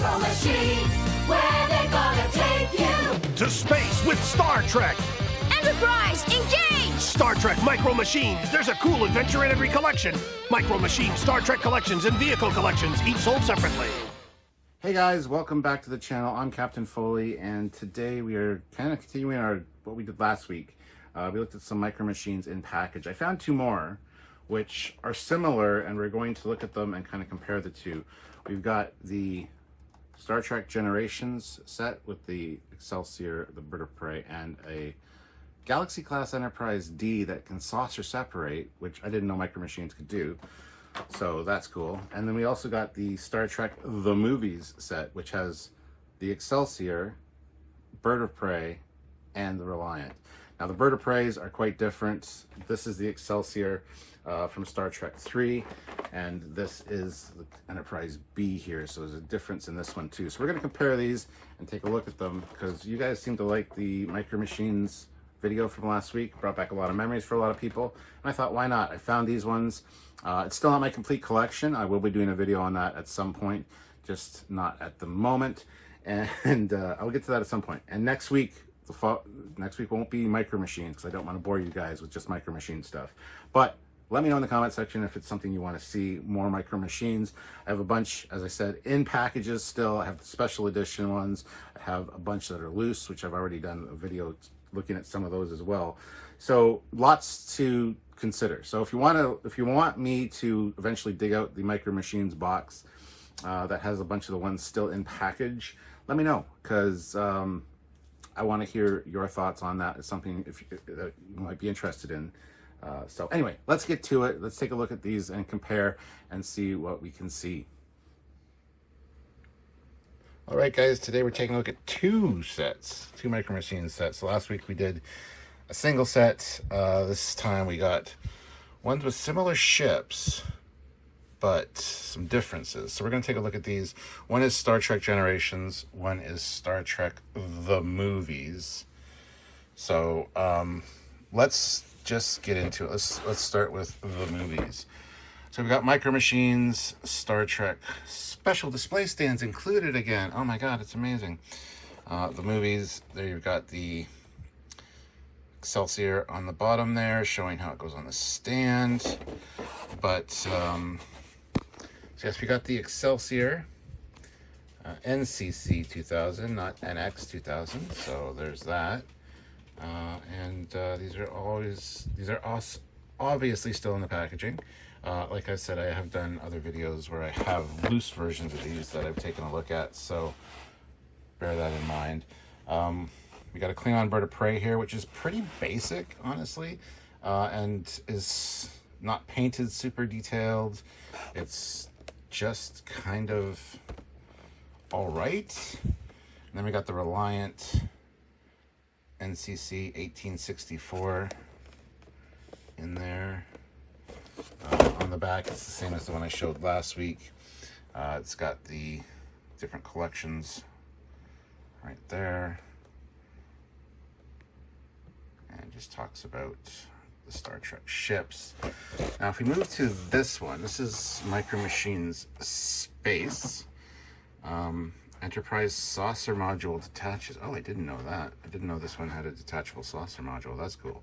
Micro Machines, where they're gonna take you to space with Star Trek. Enterprise, engage! Star Trek Micro Machines. There's a cool adventure in every collection. Micro Machines, Star Trek collections, and vehicle collections, each sold separately. Hey guys, welcome back to the channel. I'm Captain Foley, and today we are kind of continuing what we did last week. We looked at some Micro Machines in package. I found two more, which are similar, and we're going to look at them and kind of compare the two. We've got the Star Trek Generations set with the Excelsior, the Bird of Prey, and a Galaxy Class Enterprise D that can saucer separate, which I didn't know Micro Machines could do. So that's cool. And then we also got the Star Trek The Movies set, which has the Excelsior, Bird of Prey, and the Reliant. Now the Bird of Preys are quite different. This is the Excelsior from Star Trek 3, and this is the Enterprise B here, so there's a difference in this one too. So we're going to compare these and take a look at them, because you guys seem to like the Micro Machines video from last week. Brought back a lot of memories for a lot of people, and I thought, why not? I found these ones. It's still not my complete collection. I will be doing a video on that at some point, just not at the moment, and I'll get to that at some point. And next week won't be Micro Machines, because I don't want to bore you guys with just Micro Machine stuff. But let me know in the comment section if it's something you want to see more Micro Machines. I have a bunch, as I said, in packages still. I have the special edition ones. I have a bunch that are loose, which I've already done a video looking at some of those as well. So lots to consider. So if you want me to eventually dig out the Micro Machines box that has a bunch of the ones still in package, let me know, because I want to hear your thoughts on that. It's something that you might be interested in. So anyway, let's get to it. Let's take a look at these and compare and see what we can see. All right, guys, today we're taking a look at two Micro Machines sets. So last week we did a single set. This time we got ones with similar ships, but some differences. So we're going to take a look at these. One is Star Trek Generations. One is Star Trek The Movies. So let's just get into it. Let's start with The Movies. So we've got Micro Machines, Star Trek, special display stands included again. Oh my God, it's amazing. The Movies, there you've got the Excelsior on the bottom there, showing how it goes on the stand. But, so yes, we got the Excelsior, NCC 2000, not NX 2000, so there's that. And these are obviously still in the packaging. Like I said, I have done other videos where I have loose versions of these that I've taken a look at, so bear that in mind. We got a Klingon Bird of Prey here, which is pretty basic, honestly, and is not painted super detailed. It's just kind of all right. And then we got the Reliant NCC 1864 in there. On the back, it's the same as the one I showed last week. It's got the different collections right there, and just talks about the Star Trek ships. Now if we move to this one, this is Micro Machines Space. Enterprise saucer module detaches. Oh, I didn't know that. I didn't know this one had a detachable saucer module. That's cool.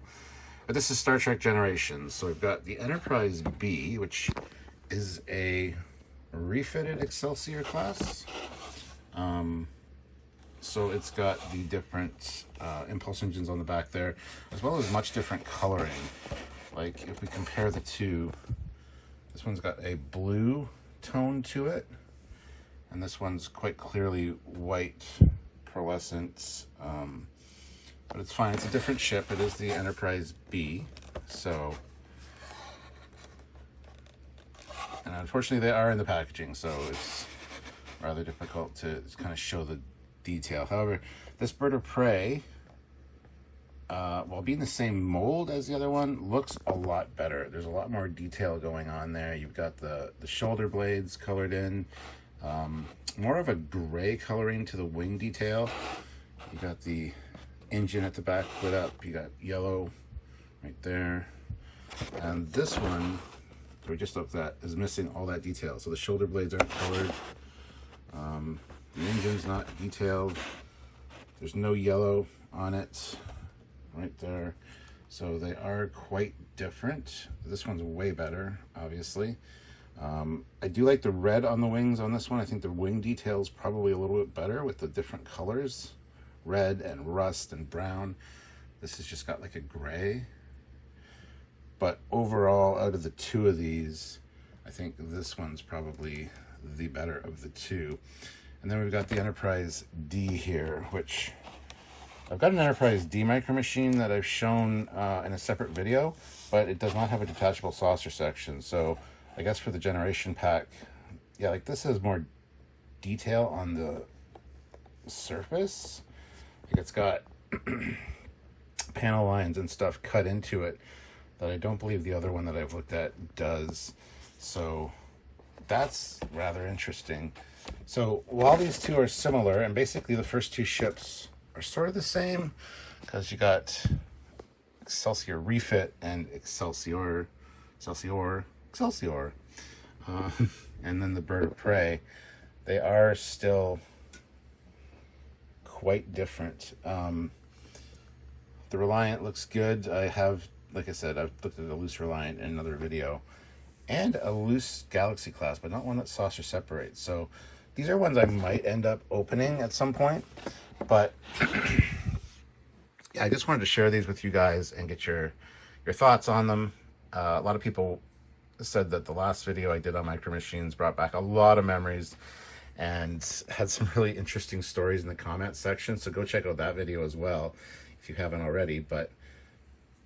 But this is Star Trek Generations. So we've got the Enterprise B, which is a refitted Excelsior class. So it's got the different impulse engines on the back there, as well as much different coloring. Like if we compare the two, this one's got a blue tone to it, and this one's quite clearly white pearlescent. But it's fine. It's a different ship. It is the Enterprise B. So, and unfortunately they are in the packaging, so it's rather difficult to kind of show the detail. However, this Bird of Prey, while being the same mold as the other one, looks a lot better. There's a lot more detail going on there. You've got the shoulder blades colored in, more of a gray coloring to the wing detail. You got the engine at the back lit up. You got yellow right there, and this one we just looked at is missing all that detail. So the shoulder blades aren't colored. The engine's not detailed. There's no yellow on it right there. So they are quite different. This one's way better, obviously. I do like the red on the wings on this one. I think the wing detail is probably a little bit better with the different colors. Red and rust and brown. This has just got like a gray. But overall, out of the two of these, I think this one's probably the better of the two. And then we've got the Enterprise D here, which I've got an Enterprise D micro machine that I've shown in a separate video, but it does not have a detachable saucer section. So I guess for the generation pack, yeah, like this has more detail on the surface. Like it's got panel lines and stuff cut into it that I don't believe the other one that I've looked at does. So that's rather interesting. So while these two are similar, and basically the first two ships are sort of the same, because you got Excelsior Refit and Excelsior, and then the Bird of Prey, they are still quite different. The Reliant looks good. I have, like I said, I've looked at a loose Reliant in another video, and a loose Galaxy class, but not one that saucer separates. So these are ones I might end up opening at some point, but yeah, I just wanted to share these with you guys and get your thoughts on them. A lot of people said that the last video I did on micro machines brought back a lot of memories and had some really interesting stories in the comment section. So go check out that video as well if you haven't already.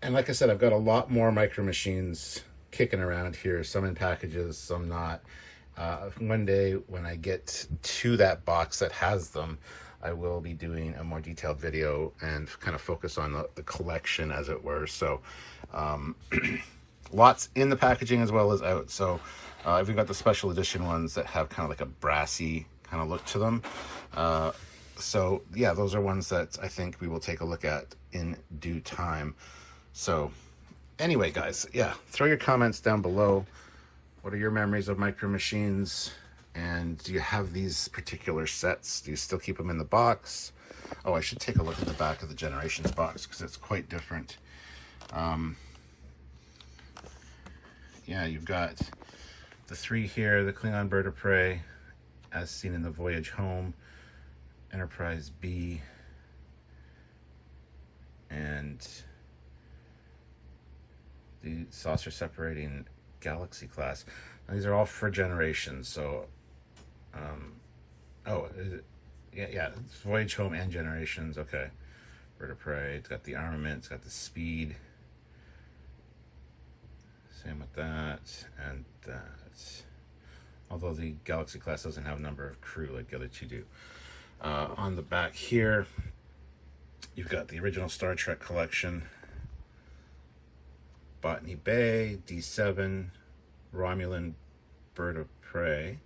And like I said, I've got a lot more micro machines kicking around here, some in packages, some not. One day when I get to that box that has them, I will be doing a more detailed video and kind of focus on the collection, as it were. So lots in the packaging as well as out. So we've got the special edition ones that have kind of like a brassy kind of look to them. So yeah, those are ones that I think we will take a look at in due time. So anyway, guys, yeah, throw your comments down below. What are your memories of micro machines? And do you have these particular sets? Do you still keep them in the box? Oh, I should take a look at the back of the Generations box because it's quite different. Yeah, you've got the three here, the Klingon Bird of Prey, as seen in the Voyage Home, Enterprise B, and the saucer separating Galaxy class. Now, these are all for Generations, so oh, is it? Yeah, it's Voyage Home and Generations. Okay, Bird of Prey. It's got the armament. It's got the speed. Same with that and that. Although the Galaxy class doesn't have a number of crew like the other two do. On the back here, you've got the original Star Trek collection. Botany Bay, D7, Romulan Bird of Prey.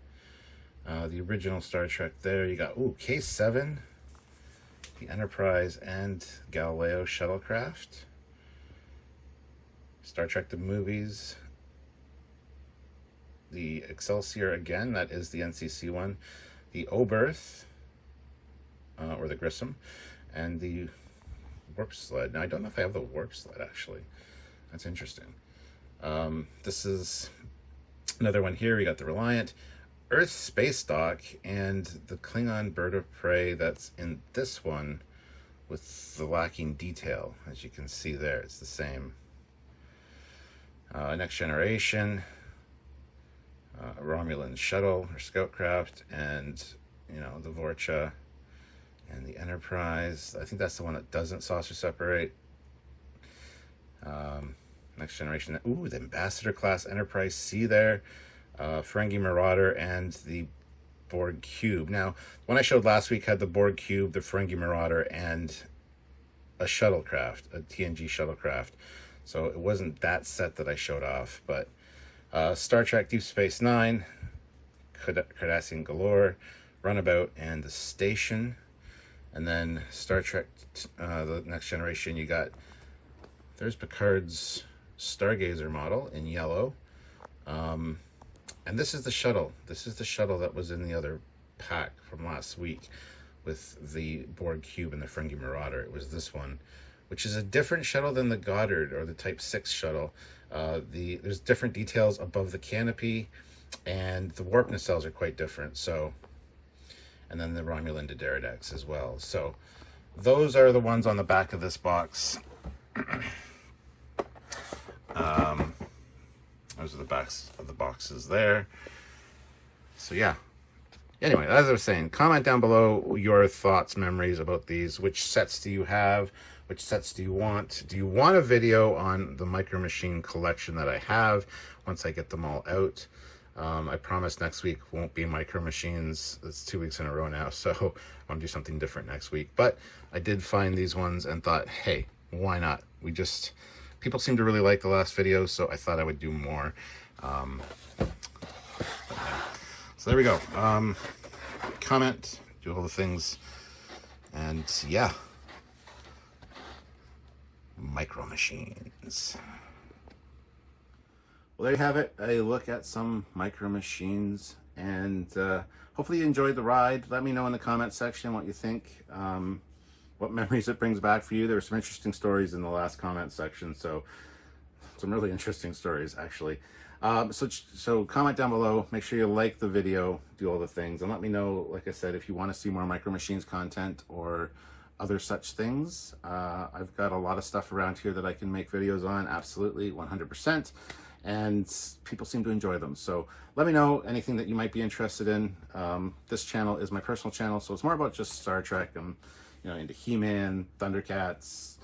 The original Star Trek there. You got, K7, the Enterprise and Galileo shuttlecraft. Star Trek the movies. The Excelsior again, that is the NCC one. The Oberth, or the Grissom, and the Warp Sled. Now, I don't know if I have the Warp Sled, actually. That's interesting. This is another one here. We got the Reliant, Earth Space Dock, and the Klingon Bird of Prey that's in this one with the lacking detail. As you can see there, it's the same. Next Generation, Romulan Shuttle or Scoutcraft, and, the Vorcha and the Enterprise. I think that's the one that doesn't saucer separate. Next Generation. The Ambassador class Enterprise C there. Ferengi Marauder and the Borg Cube. Now, one I showed last week had the Borg Cube, the Ferengi Marauder, and a shuttlecraft, a TNG shuttlecraft. So it wasn't that set that I showed off, but Star Trek Deep Space Nine, Cardassian Galore, Runabout, and the Station. And then Star Trek, the Next Generation, there's Picard's Stargazer model in yellow. And this is the shuttle. This is the shuttle that was in the other pack from last week with the Borg Cube and the Ferengi Marauder. It was this one, which is a different shuttle than the Goddard or the Type 6 shuttle. There's different details above the canopy, and the warp nacelles are quite different. So, and then the Romulan Dideridex as well. So those are the ones on the back of this box. Those are the backs of the boxes there. So yeah. Anyway, as I was saying, comment down below your thoughts, memories about these. Which sets do you have? Which sets do you want? Do you want a video on the Micro Machine collection that I have once I get them all out? I promise next week won't be Micro Machines. It's 2 weeks in a row now, so I want to do something different next week. But I did find these ones and thought, hey, why not? People seem to really like the last video, so I thought I would do more. So there we go. Comment, do all the things, and yeah. Micro Machines. Well, there you have it. A look at some Micro Machines, and hopefully you enjoyed the ride. Let me know in the comment section what you think, what memories it brings back for you. There were some interesting stories in the last comment section, so some really interesting stories actually. So comment down below, make sure you like the video, do all the things, and let me know, like I said, if you want to see more Micro Machines content or other such things. I've got a lot of stuff around here that I can make videos on, absolutely, 100%, and people seem to enjoy them. So let me know anything that you might be interested in. This channel is my personal channel, so it's more about just Star Trek. I'm into He-Man, Thundercats,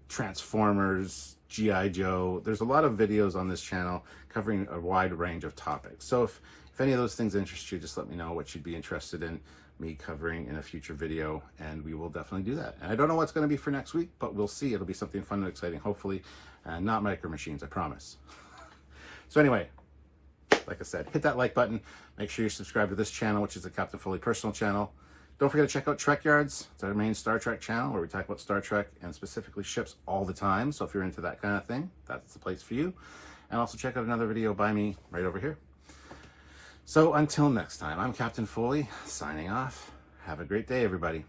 Transformers, G.I. Joe. There's a lot of videos on this channel covering a wide range of topics. So if any of those things interest you, just let me know what you'd be interested in me covering in a future video, and we will definitely do that. And I don't know what's going to be for next week, but we'll see. It'll be something fun and exciting, hopefully, and not Micro Machines, I promise. So anyway, like I said, hit that like button. Make sure you subscribe to this channel, which is the Captain Foley personal channel. Don't forget to check out Trekyards. It's our main Star Trek channel where we talk about Star Trek and specifically ships all the time. So if you're into that kind of thing, that's the place for you. And also check out another video by me right over here. So until next time, I'm Captain Foley, signing off. Have a great day, everybody.